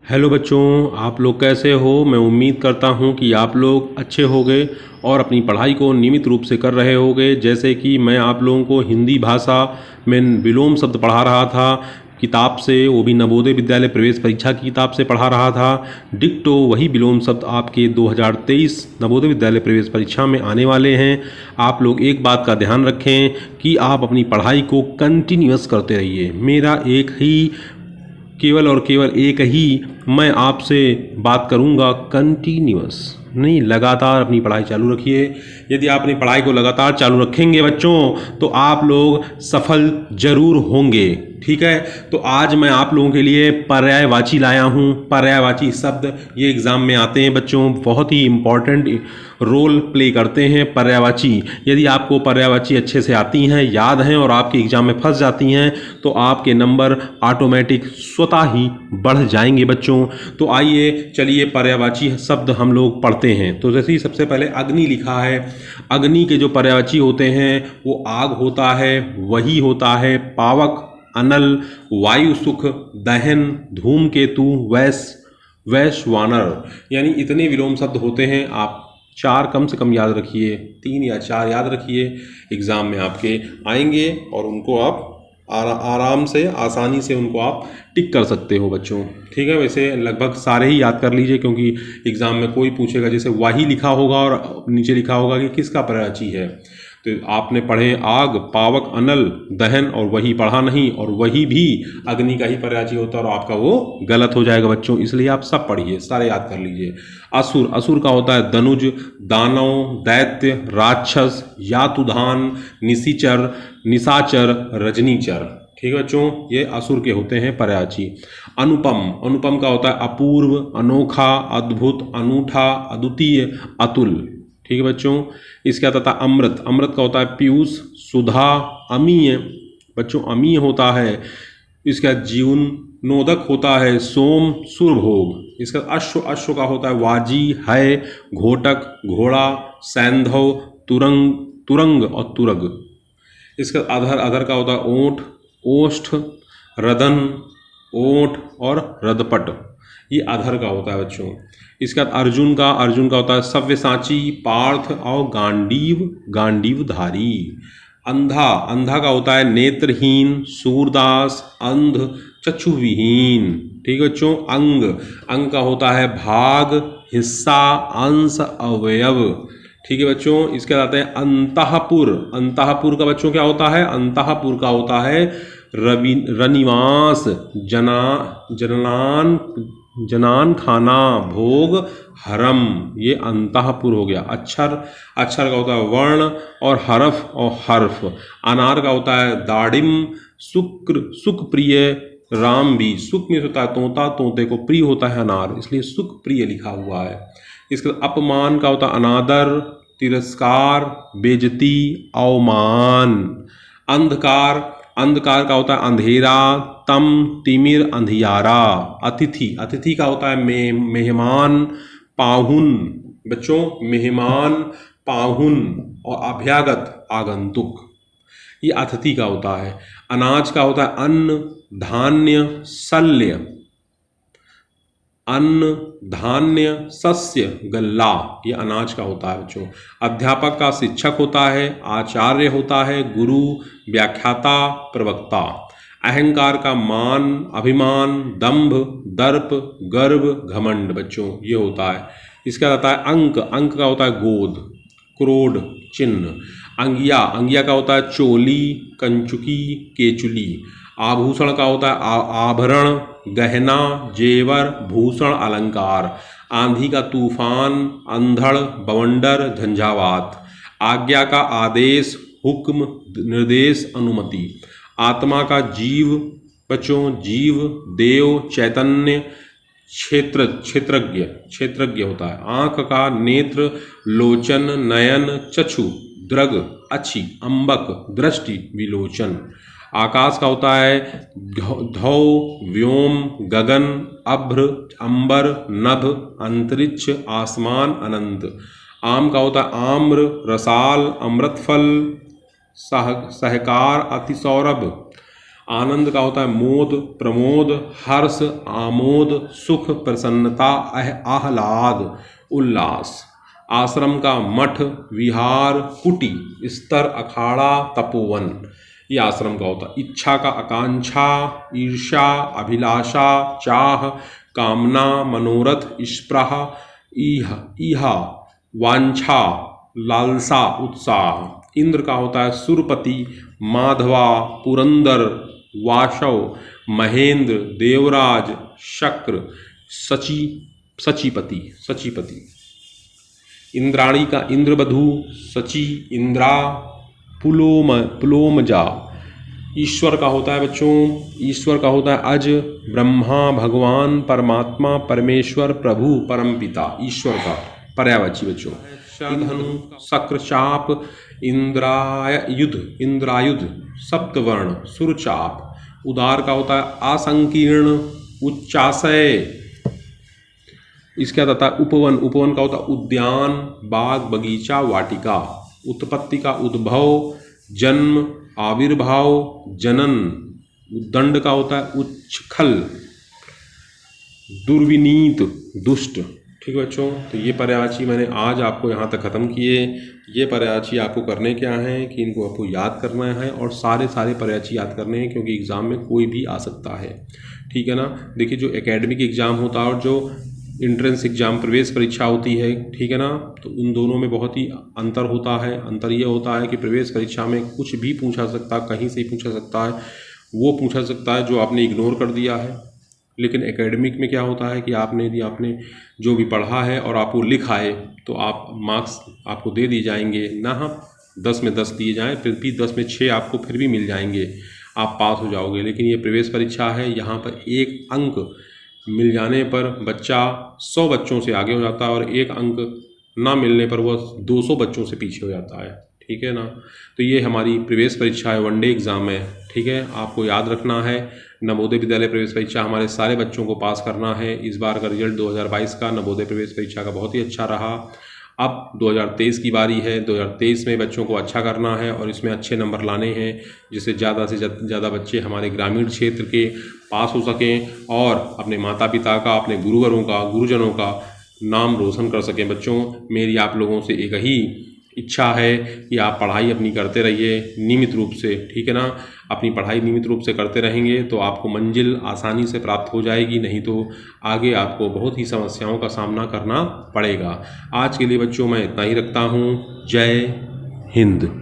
Hello बच्चों, आप लोग कैसे हो। मैं उम्मीद करता हूं कि आप लोग अच्छे होंगे और अपनी पढ़ाई को नियमित रूप से कर रहे होंगे। जैसे कि मैं आप लोगों को हिंदी भाषा में विलोम शब्द पढ़ा रहा था किताब से, वो भी नवोदय विद्यालय प्रवेश परीक्षा की किताब से पढ़ा रहा था। डिक्टो वही विलोम शब्द आपके 2023 नवोदय विद्यालय प्रवेश परीक्षा में आने वाले हैं। आप लोग एक बात का ध्यान रखें कि आप अपनी पढ़ाई को कंटिन्यूअस करते रहिए। मेरा केवल और केवल एक ही मैं आपसे बात करूंगा, कंटिन्यूअस नहीं, लगातार अपनी पढ़ाई चालू रखिए। यदि आप अपनी पढ़ाई को लगातार चालू रखेंगे बच्चों तो आप लोग सफल जरूर होंगे। ठीक है, तो आज मैं आप लोगों के लिए पर्यायवाची लाया हूँ। पर्यायवाची शब्द ये एग्ज़ाम में आते हैं बच्चों, बहुत ही इम्पॉर्टेंट रोल प्ले करते हैं पर्यायवाची। यदि आपको पर्यायवाची अच्छे से आती हैं, याद हैं और आपके एग्ज़ाम में फंस जाती हैं तो आपके नंबर ऑटोमेटिक स्वतः ही बढ़ जाएंगे बच्चों। तो आइए चलिए पर्यायवाची शब्द हम लोग पढ़ते हैं। तो जैसे ही सबसे पहले अग्नि लिखा है, अग्नि के जो पर्यायवाची होते हैं वो आग होता है, वही होता है, पावक, अनल, वायु सुख, दहन, धूमकेतु, वैश्वानर। यानी इतने विलोम शब्द होते हैं। आप चार कम से कम याद रखिए, 3 या 4 याद रखिए, एग्ज़ाम में आपके आएंगे और उनको आप आराम से आसानी से उनको आप टिक कर सकते हो बच्चों। ठीक है, वैसे लगभग सारे ही याद कर लीजिए क्योंकि एग्ज़ाम में कोई पूछेगा, जैसे वाही लिखा होगा और नीचे लिखा होगा कि किसका पर्यायवाची है, तो आपने पढ़े आग, पावक, अनल, दहन और वही पढ़ा नहीं, और वही भी अग्नि का ही पर्यायवाची होता है और आपका वो गलत हो जाएगा बच्चों। इसलिए आप सब पढ़िए, सारे याद कर लीजिए। असुर, असुर का होता है दनुज, दानव, दैत्य, राक्षस, यातुधान, निशिचर, निशाचर, रजनीचर। ठीक है बच्चों, ये असुर के होते हैं पर्यायवाची। अनुपम, अनुपम का होता है अपूर्व, अनोखा, अद्भुत, अनूठा, अद्वितीय, अतुल। ठीक है बच्चों, इसके आता है अमृत, अमृत का होता है पीयूष, सुधा, अमीय। बच्चों अमीय होता है, इसका जीवन नोदक होता है सोम, सुरभोग। इसका अश्व, अश्व का होता है वाजी, है, घोटक, घोड़ा, सैंधव, तुरंग, तुरंग और तुरग। इसका अधर, अधर का होता है ओंठ, ओष्ठ, रदन, ओंठ और रदपट। ये अधर का होता है बच्चों। इसके बाद अर्जुन का, अर्जुन का होता है सव्यसाची, पार्थ और गांडीव, गांडीवधारी। अंधा, अंधा का होता है नेत्रहीन, सूरदास, अंध, चक्षुविहीन। ठीक है बच्चों। अंग, अंग का होता है भाग, हिस्सा, अंश, अवयव। ठीक है बच्चों। इसके बाद आते हैं अंतःपुर, अंतःपुर का बच्चों क्या होता है, अंतःपुर का होता है रनिवास, जननान, जनान खाना, भोग, हरम। ये अंतःपुर हो गया। अक्षर, अक्षर का होता है वर्ण और हरफ और हर्फ। अनार का होता है दाड़िम, शुक्र, सुख प्रिय, राम भी। सुख में होता है तोता, तोते को प्रिय होता है अनार, इसलिए सुख प्रिय लिखा हुआ है। इसके अपमान का होता है अनादर, तिरस्कार, बेजती, अवमान। अंधकार, अंधकार का होता है अंधेरा, तम, तिमिर, अंधियारा। अतिथि, अतिथि का होता है मेहमान, पाहुन। बच्चों मेहमान, पाहुन और अभ्यागत, आगंतुक। ये अतिथि का होता है। अनाज का होता है अन्न, धान्य, शल्य। अन्न, धान्य, शस्य, गल्ला। ये अनाज का होता है बच्चों। अध्यापक का शिक्षक होता है, आचार्य होता है, गुरु, व्याख्याता, प्रवक्ता। अहंकार का मान, अभिमान, दंभ, दर्प, गर्व, घमंड। बच्चों ये होता है। इसका आता है अंक, अंक का होता है गोद, क्रोध, चिन्ह। अंगिया, अंगिया का होता है चोली, कंचुकी, केचुली। आभूषण का होता है आभरण, गहना, जेवर, भूषण, अलंकार। आंधी का तूफान, अंधड़, बवंडर, झंझावात। आज्ञा का आदेश, हुक्म, निर्देश, अनुमति। आत्मा का जीव, बच्चों जीव, देव, चैतन्य, क्षेत्र, क्षेत्रज्ञ, क्षेत्रज्ञ होता है। आंख का नेत्र, लोचन, नयन, चक्षु, दृग, अच्छी, अंबक, दृष्टि, विलोचन। आकाश का होता है धौ, व्योम, गगन, अभ्र, अंबर, नभ, अंतरिक्ष, आसमान, अनंत। आम का होता है आम्र, रसाल, अमृतफल, सहकार, अतिसौरभ। आनंद का होता है मोद, प्रमोद, हर्ष, आमोद, सुख, प्रसन्नता, आह्लाद, उल्लास। आश्रम का मठ, विहार, कुटी, स्तर, अखाड़ा, तपोवन, ये आश्रम का होता है। इच्छा का आकांक्षा, ईर्ष्या, अभिलाषा, चाह, कामना, मनोरथ, स्पृहा, ईहा, वांछा, लालसा, उत्साह। इंद्र का होता है सुरपति, माधवा, पुरंदर, वाशव, महेंद्र, देवराज, शक्र, सचीपति। इंद्राणी का इंद्रवधु, सची, इंद्रा, पुलोमजा। ईश्वर का होता है बच्चों, ईश्वर का होता है अज, ब्रह्मा, भगवान, परमात्मा, परमेश्वर, प्रभु, परमपिता। ईश्वर का पर्यायवाची बच्चों। धनु, शक्र, चाप, इंद्रायुध, सप्तवर्ण, सुरचाप। उदार का होता है असंकीर्ण, उच्चाशय। इसके बाद आता है उपवन, उपवन का होता है उद्यान, बाग, बगीचा, वाटिका। उत्पत्ति का उद्भव, जन्म, आविर्भाव, जनन। दंड का होता है उच्छृंखल, दुर्विनीत, दुष्ट। ठीक है बच्चों, तो ये पर्यायवाची मैंने आज आपको यहाँ तक ख़त्म किए। ये पर्यायवाची आपको करने क्या है कि इनको आपको याद करना है और सारे पर्यायवाची याद करने हैं, क्योंकि एग्ज़ाम में कोई भी आ सकता है। ठीक है ना। देखिए, जो एकेडमिक एग्ज़ाम होता है और जो इंट्रेंस एग्ज़ाम, प्रवेश परीक्षा होती है, ठीक है ना, तो उन दोनों में बहुत ही अंतर होता है। अंतर ये होता है कि प्रवेश परीक्षा में कुछ भी पूछा सकता है, कहीं से ही पूछा सकता है, वो पूछा सकता है जो आपने इग्नोर कर दिया है। लेकिन एकेडमिक में क्या होता है कि यदि आपने जो भी पढ़ा है और आप वो लिख आए तो आप मार्क्स आपको दे दिए जाएंगे ना। हाँ, 10 में 10 दिए जाएँ, फिर भी 10 में 6 आपको फिर भी मिल जाएंगे, आप पास हो जाओगे। लेकिन ये प्रवेश परीक्षा है, यहाँ पर 1 अंक मिल जाने पर बच्चा 100 बच्चों से आगे हो जाता है और 1 अंक ना मिलने पर वह 200 बच्चों से पीछे हो जाता है। ठीक है ना। तो ये हमारी प्रवेश परीक्षा है, वनडे एग्ज़ाम है। ठीक है, आपको याद रखना है, नवोदय विद्यालय प्रवेश परीक्षा हमारे सारे बच्चों को पास करना है। इस बार का रिजल्ट 2022 का नवोदय प्रवेश परीक्षा का बहुत ही अच्छा रहा। अब 2023 की बारी है। 2023 में बच्चों को अच्छा करना है और इसमें अच्छे नंबर लाने हैं, जिससे ज़्यादा से ज़्यादा बच्चे हमारे ग्रामीण क्षेत्र के पास हो सकें और अपने माता पिता का, अपने गुरुवरों का, गुरुजनों का नाम रोशन कर सकें। बच्चों, मेरी आप लोगों से एक ही इच्छा है कि आप पढ़ाई अपनी करते रहिए नियमित रूप से। ठीक है ना। अपनी पढ़ाई नियमित रूप से करते रहेंगे तो आपको मंजिल आसानी से प्राप्त हो जाएगी, नहीं तो आगे आपको बहुत ही समस्याओं का सामना करना पड़ेगा। आज के लिए बच्चों मैं इतना ही रखता हूँ। जय हिंद।